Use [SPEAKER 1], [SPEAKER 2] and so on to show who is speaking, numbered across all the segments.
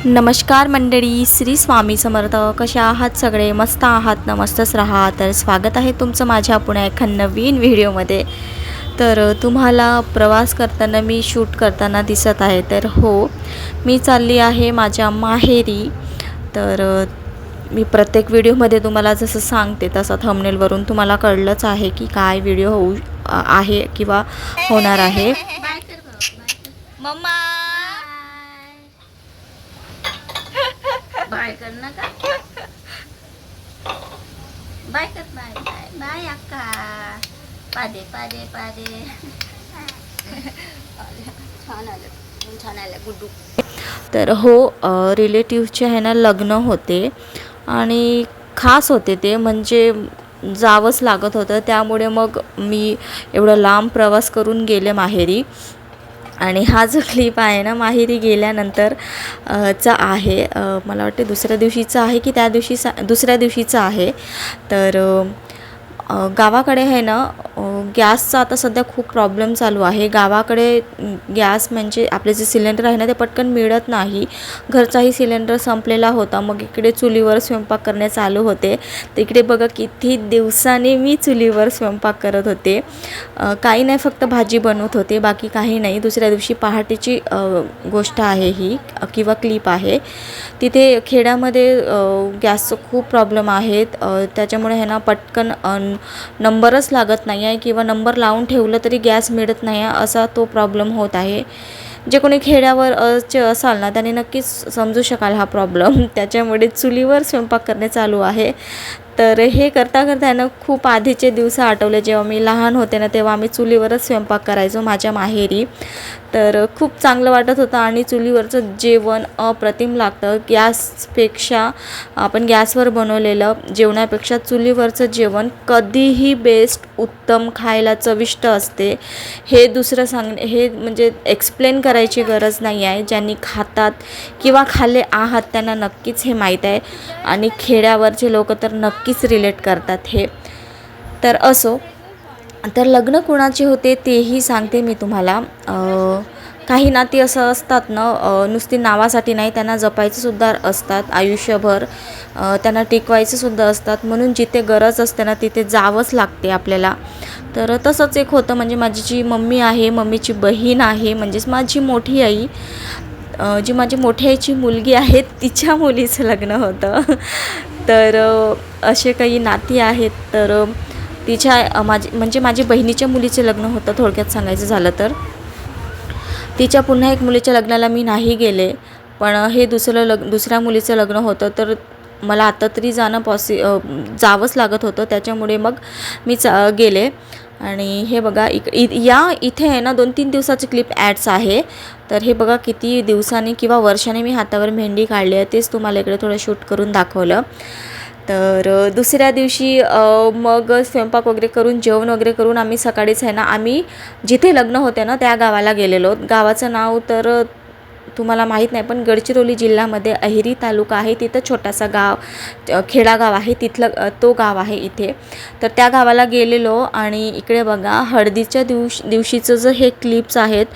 [SPEAKER 1] नमस्कार मंडळी, श्री स्वामी समर्थ. कशा आहात सगळे? मस्त आहात ना? मस्तच राहा. तर स्वागत आहे तुमचं माझ्या पुन्हा एका नवीन व्हिडिओमध्ये. तर तुम्हाला प्रवास करताना मी शूट करताना दिसत आहे. तर हो, मी चालली आहे माझ्या माहेरी. तर मी प्रत्येक व्हिडिओमध्ये तुम्हाला जसं सांगते तसं थंबनेलवरून तुम्हाला कळलंच आहे की काय व्हिडिओ आहे किंवा होणार आहे. मम्मा
[SPEAKER 2] बाय कर ना का बाय कर बाय बाय बाय अक्का पादे पादे पादे छान आलं गुड्डू.
[SPEAKER 1] तर हो, रिलेटिव्हचे आहे ना लग्न होते आणि खास होते ते, म्हणजे जावंच लागत होतं. त्यामुळे मग मी एवढं लांब प्रवास करून गेले माहेरी. आणि हा जो क्लिप आहे ना माहेरी गेल्यानंतर चा आहे. मला वाटते दुसऱ्या दिवशीचा आहे की दुसऱ्या दिवशीचा आहे. तर गावाकडे आहे ना गॅसचा आता सध्या खूप प्रॉब्लेम चालू आहे. गावाकडे गॅस म्हणजे आपले जे सिलेंडर आहे ना ते पटकन मिळत नाही. घरचाही सिलेंडर संपलेला होता. मग इकडे चुलीवर स्वयंपाक करणे चालू होते. तर इकडे बघा किती दिवसांनी मी चुलीवर स्वयंपाक करत होते. काही नाही, फक्त भाजी बनवत होते, बाकी काही नाही. दुसऱ्या दिवशी पहाटेची गोष्ट आहे ही किंवा क्लिप आहे. तिथे खेड्यामध्ये गॅसचं खूप प्रॉब्लेम आहेत. त्याच्यामुळे आहे ना पटकन नंबरच लागत नाही आहे किंवा नंबर लावून ठेवलं तरी गॅस मिळत नाही आहे, असा तो प्रॉब्लेम होत आहे. जे कोणी खेड्यावर चे असाल ना त्याने नक्कीच समजू शकाल हा प्रॉब्लेम. त्याच्यामुळे चुलीवर स्वयंपाक करणे चालू आहे. तर हे करता करता ना खूप आधीचे दिवस आठवले. जेव्हा मी लहान होते ना तेव्हा आम्ही चुलीवरच स्वयंपाक करायचो माझ्या माहेरी. तर खूप चांगलं वाटत होतं आणि चुलीवरचं जेवण अप्रतिम लागतं. गॅसपेक्षा आपण गॅसवर बनवलेलं जेवणापेक्षा चुलीवरचं जेवण कधीही बेस्ट, उत्तम, खायला चविष्ट असते. हे हे म्हणजे एक्सप्लेन करायची गरज नाही आहे. ज्यांनी खातात किंवा खाल्ले आहात त्यांना नक्कीच हे माहीत आहे आणि खेड्यावरचे लोक तर नक्कीच रिलेट करतात हे. तर असो, तर लग्न कोणाचे होते तेही सांगते मी तुम्हाला. काही नाती असं असतात ना, नुसती नावासाठी नाही, त्यांना जपायचंसुद्धा असतात आयुष्यभर. त्यांना टिकवायचंसुद्धा असतात. म्हणून जिथे गरज असते ना तिथे जावंच लागते आपल्याला. तर तसंच एक होतं. म्हणजे माझी जी मम्मी आहे, मम्मीची बहीण आहे, म्हणजेच माझी मोठी आई, जी माझी मोठी आईची मुलगी आहे तिच्या मुलीचं लग्न होतं. तर असे काही नाती आहेत. तर माझ्या बहिणीच्या मुलीचे लग्न होतं थोडक्यात सांगायचं झालं तर. तिच्या पुन्हा एक मुलीच्या लग्नाला मी नाही गेले, पण हे दुसऱ्या मुलीचं लग्न होतं. तर मला आता तरी जावंच लागत होतं. त्याच्यामुळे मग मी गेले. आणि हे बघा इथे आहे ना 2-3 दिवसाची क्लिप ॲड्स आहे. तर हे बघा किती दिवसांनी किंवा वर्षाने मी हातावर मेहंदी काढली आहे, तेच तुम्हाला इकडे थोडं शूट करून दाखवलं. तर दुसऱ्या दिवशी मग स्वयंपाक वगैरे करून जेवण वगैरे करून आम्ही सकाळीच आहे ना, आम्ही जिथे लग्न होते ना त्या गावाला गेलेलो. गावाचं नाव तर तुम्हाला माहीत नाही, पण गडचिरोली जिल्ह्यामध्ये अहेरी तालुका आहे. तिथं छोटासा खेडागाव आहे, तिथलं तो गाव आहे इथे. तर त्या गावाला गेलेलो. आणि इकडे बघा हळदीच्या दिवशीचं जे हे क्लिप्स आहेत,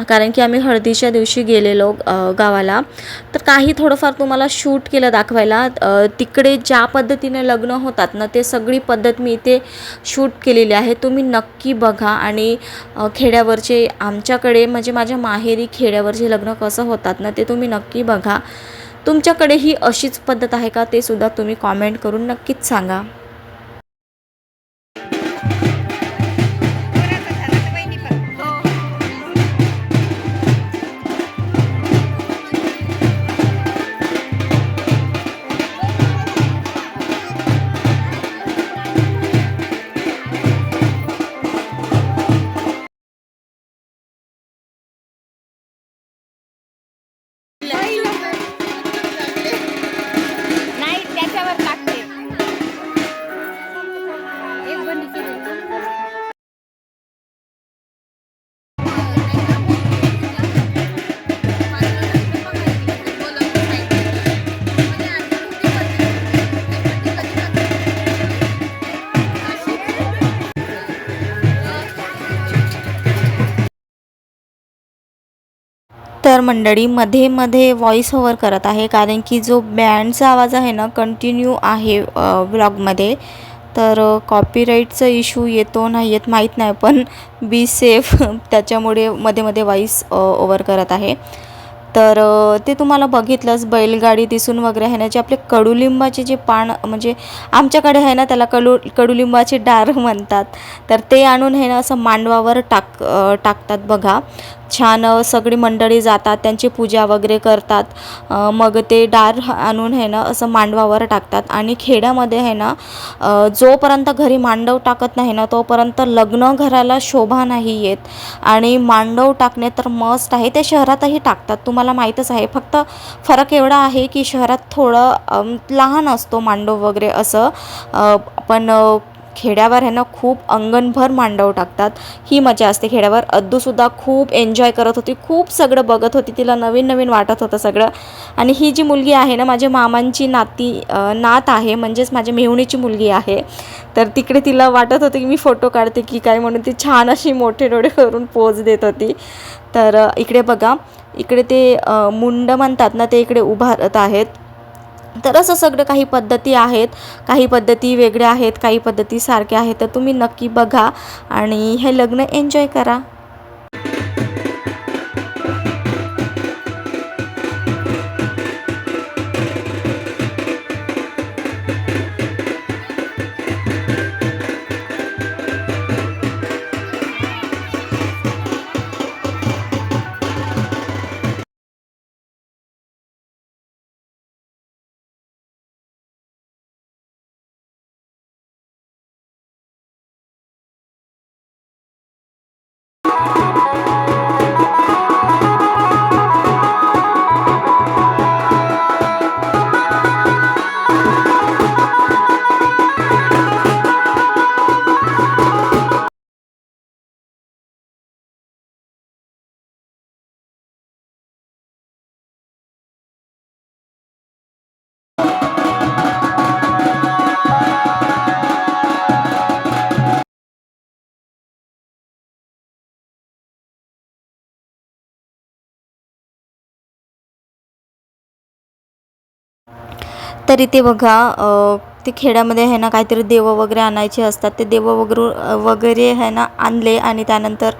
[SPEAKER 1] कारण की आम्ही हळदीच्या दिवशी गेलेलो गावाला. तर काही थोडंफार तुम्हाला शूट केलं दाखवायला. तिकडे ज्या पद्धतीने लग्न होतात ना ते सगळी पद्धत मी इथे शूट केलेली आहे. तुम्ही नक्की बघा. आणि खेड्यावरचे आमच्याकडे म्हणजे माझ्या माहेरी खेड्यावरचे लग्न कसं होतात ना ते तुम्ही नक्की बघा. तुमच्याकडे ही अशीच पद्धत आहे का ते सुद्धा तुम्ही कॉमेंट करून नक्कीच सांगा.
[SPEAKER 2] नाही त्याच्यावर टाकते.
[SPEAKER 1] मंडळी मध्ये मध्ये व्हॉइस ओव्हर करत आहे, कारण की जो बँडचा आवाज आहे ना कंटिन्यू आहे व्लॉगमध्ये. तर कॉपीराईटचा इश्यू येतो नाही येत माहीत नाही, पण बी सेफ त्याच्यामुळे मध्ये मध्ये व्हॉइस ओव्हर करत आहे. तर ते तुम्हाला बघितलंच, बैलगाडी दिसून वगैरे आहे ना, जे आपले कडुलिंबाचे जे पान, म्हणजे आमच्याकडे आहे ना त्याला कडुलिंबाचे डार म्हणतात. तर ते आणून आहे ना असं मांडवावर टाकतात बघा. छान सगळी मंडळी जातात, त्यांची पूजा वगैरे करतात. मग ते डार आणून आहे ना असं मांडवावर टाकतात. आणि खेड्यामध्ये आहे ना जोपर्यंत घरी मांडव टाकत नाही ना तोपर्यंत लग्न घराला शोभा नाही येत. आणि मांडव टाकणे तर मस्ट आहे. ते शहरातही टाकतात, तुम्हाला माहीतच आहे. फक्त फरक एवढा आहे की शहरात थोडं लहान असतो मांडव वगैरे असं, पण खेड्यावर आहे ना खूप अंगणभर मांडव टाकतात. ही मजा असते खेड्यावर. अद्दूसुद्धा खूप एन्जॉय करत होती, खूप सगळं बघत होती, तिला नवीन नवीन वाटत होतं सगळं. आणि ही जी मुलगी आहे ना माझ्या मामांची नात आहे, म्हणजेच माझ्या मेहुणीची मुलगी आहे. तर तिकडे तिला वाटत होतं की मी फोटो काढते की काय, म्हणून ती छान अशी मोठे डोळे करून पोज देत होती. तर इकडे बघा, इकडे ते मुंड म्हणतात ना ते इकडे उभारत आहेत. तर असं सगळं काही पद्धती आहेत, काही पद्धती वेगळ्या आहेत, काही पद्धती सारख्या आहेत. तर तुम्ही नक्की बघा आणि हे लग्न एन्जॉय करा. तर इथे बघा ते खेड्यामध्ये आहे ना काहीतरी देवं वगैरे आणायचे असतात. ते देवं वगैरे आहे ना आणले आणि त्यानंतर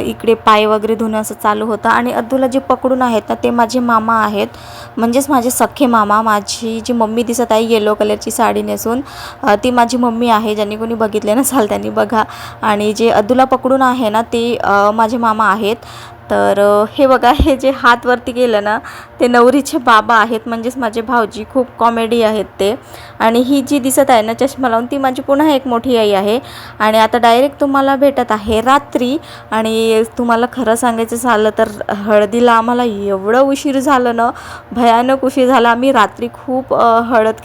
[SPEAKER 1] इकडे पाय वगैरे धुणं असं चालू होतं. आणि अद्दूला जे पकडून आहेत ना ते माझे मामा आहेत, म्हणजेच माझे सख्खे मामा. माझी जी मम्मी दिसत आहे येलो कलरची साडी नेसून, ती माझी मम्मी आहे. ज्यांनी कोणी बघितले नसाल त्यांनी बघा. आणि जे अद्दूला पकडून आहे ना ते माझे मामा आहेत. तर हे बघा, हे जे हात वरती केलं ना ते नवरीचे बाबा आहेत, म्हणजेच माझे भाऊजी. खूप कॉमेडी आहेत ते. आणि ही जी दिसत आहे ना चष्मा लावून, ती माझी पुन्हा एक मोठी आई आहे. आणि आता डायरेक्ट तुम्हाला भेटत आहे रात्री. आणि तुम्हाला खरं सांगायचं झालं तर हळदीला आम्हाला एवढं उशीर झालं ना, भयानक उशीर झाला. आम्ही रात्री खूप हळद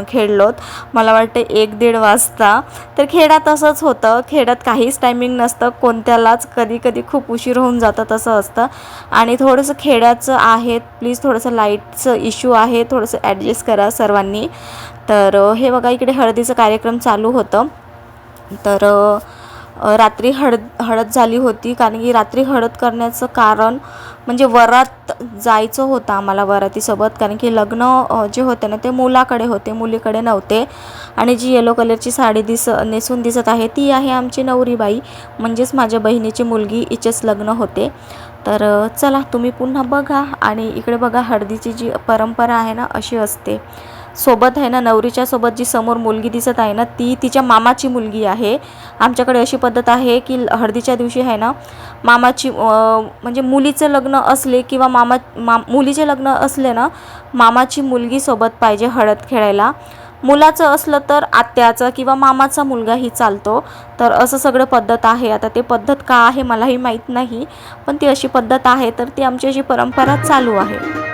[SPEAKER 1] खेळलोत, मला वाटते 1-1:30 वाजता. तर खेड्यात असंच होतं, खेड्यात काहीच टायमिंग नसतं कोणत्यालाच. कधी कधी खूप उशीर होऊन जातं, तसं असतं. आणि थोडंसं खेड्याचं आहे, प्लीज थोडंसं लाईटचं इश्यू आहे, थोडंसं ॲडजस्ट करा सर्वांनी. तर हे बघा, इकडे हळदीचं कार्यक्रम चालू होतं. तर रात्री हळद झाली होती, कारण की रात्री हळद करण्याचं कारण म्हणजे वरात जायचं होतं आम्हाला वरातीसोबत. कारण की लग्न जे होते ना ते मुलाकडे होते, मुलीकडे नव्हते. आणि जी येलो कलरची साडी नेसून दिसत आहे ती आहे आमची नवरीबाई, म्हणजेच माझ्या बहिणीची मुलगी, हिचेच लग्न होते. तर चला तुम्ही पुन्हा बघा. आणि इकडे बघा, हळदीची जी परंपरा आहे ना अशी असते. सोबत आहे ना नवरीच्या सोबत जी समोर मुलगी दिसत आहे ना ती तिच्या मामाची मुलगी आहे. आमच्याकडे अशी पद्धत आहे की हळदीच्या दिवशी आहे ना मामाची म्हणजे मुलीचं लग्न असले किंवा मुलीचे लग्न असले ना मामाची मुलगी सोबत पाहिजे हळद खेळायला. मुलाचं असलं तर आत्याचा किंवा मामाचा मुलगाही चालतो. तर असं सगळं पद्धत आहे. आता ते पद्धत का आहे मलाही माहीत नाही, पण ती अशी पद्धत आहे. तर ती आमची अशी परंपरा चालू आहे.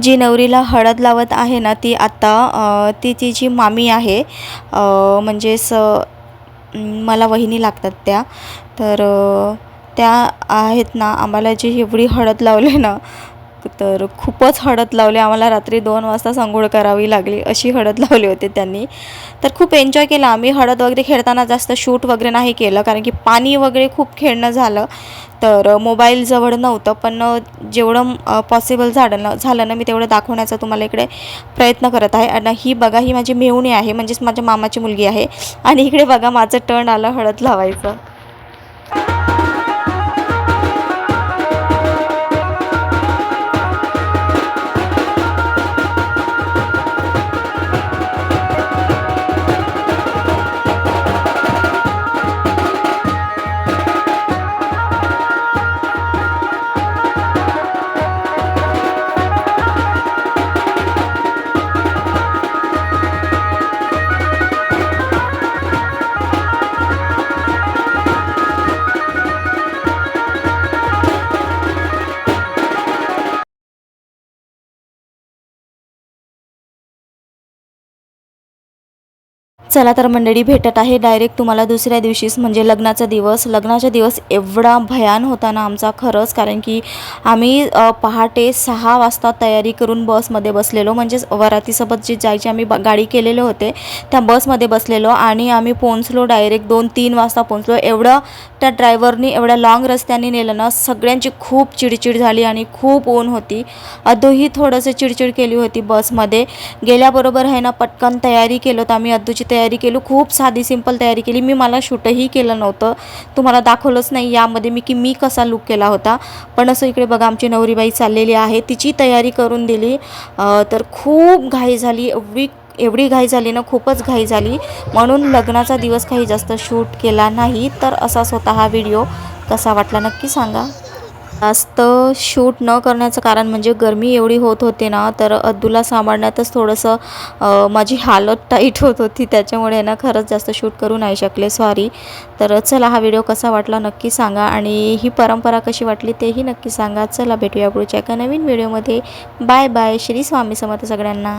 [SPEAKER 1] जी नवरीला हळद लावत आहे ना ती आता ती तिची मामी आहे, म्हणजेच मला वहिनी लागतात त्या. तर त्या आहेत ना, आम्हाला जी एवढी हळद लावली ना, तर खूपच हळद लावली आम्हाला. रात्री 2 वाजता अंघोळ करावी लागली अशी हळद लावली होती त्यांनी. तर खूप एन्जॉय केला आम्ही. हळद वगैरे खेळताना जास्त शूट वगैरे नाही केलं, कारण की पाणी वगैरे खूप खेळणं झालं. तर मोबाईल जवळ नव्हतं, पण जेवढं पॉसिबल झालं ना मी तेवढं दाखवण्याचा तुम्हाला इकडे प्रयत्न करत आहे. आणि ही बघा, ही माझी मेहुणी आहे, म्हणजेच माझ्या मामाची मुलगी आहे. आणि इकडे बघा माझं टर्न आलं हळद लावायचं. चला तर मंडळी, भेटत आहे डायरेक्ट तुम्हाला दुसऱ्या दिवशीच, म्हणजे लग्नाचा दिवस. लग्नाचा दिवस एवढा भयान होता ना आमचा खरंच, कारण की आम्ही पहाटे 6 वाजता तयारी करून बसमध्ये बसलेलो, म्हणजेच वरातीसोबत जी जायची आम्ही गाडी केलेले होते त्या बसमध्ये बसलेलो. आणि आम्ही पोहोचलो डायरेक्ट 2-3 वाजता पोहोचलो. एवढं त्या ड्रायव्हरनी एवढ्या लाँग रस्त्याने नेलं ना, सगळ्यांची खूप चिडचिड झाली आणि खूप ऊन होती. अद्दूही थोडंसं चिडचिड केली होती बसमध्ये. गेल्याबरोबर आहे ना पटकन तयारी केलं तर आम्ही, अद्दूची तयारी केली, खूप साधी सिंपल तयारी केली. मला शूटही केलं नव्हतं, तुम्हाला दाखवलंच नाही यामध्ये मी कसा लुक केला होता. पण असं इकडे बघा आमची नवरीबाई चाललेली आहे, तिची तयारी करून दिली. तर खूप घाई झाली, एवढी घाई झाली ना, खूपच घाई झाली. म्हणून लग्नाचा दिवस काही जास्त शूट केला नाही. तर असाच होता हा व्हिडिओ. कसा वाटला नक्की सांगा. जास्त शूट न करण्याचं कारण म्हणजे गरमी एवढी होत होती ना, तर अद्दूला सांभाळण्यातच थोडंसं माझी हालत टाईट होत होती. त्याच्यामुळे ना खरंच जास्त शूट करू नाही शकले, सॉरी. तर चला, हा व्हिडिओ कसा वाटला नक्की सांगा आणि ही परंपरा कशी वाटली तेही नक्की सांगा. चला भेटूया पुढच्या एका नवीन व्हिडिओमध्ये. Bye bye. श्री स्वामी समर्थ सगळ्यांना.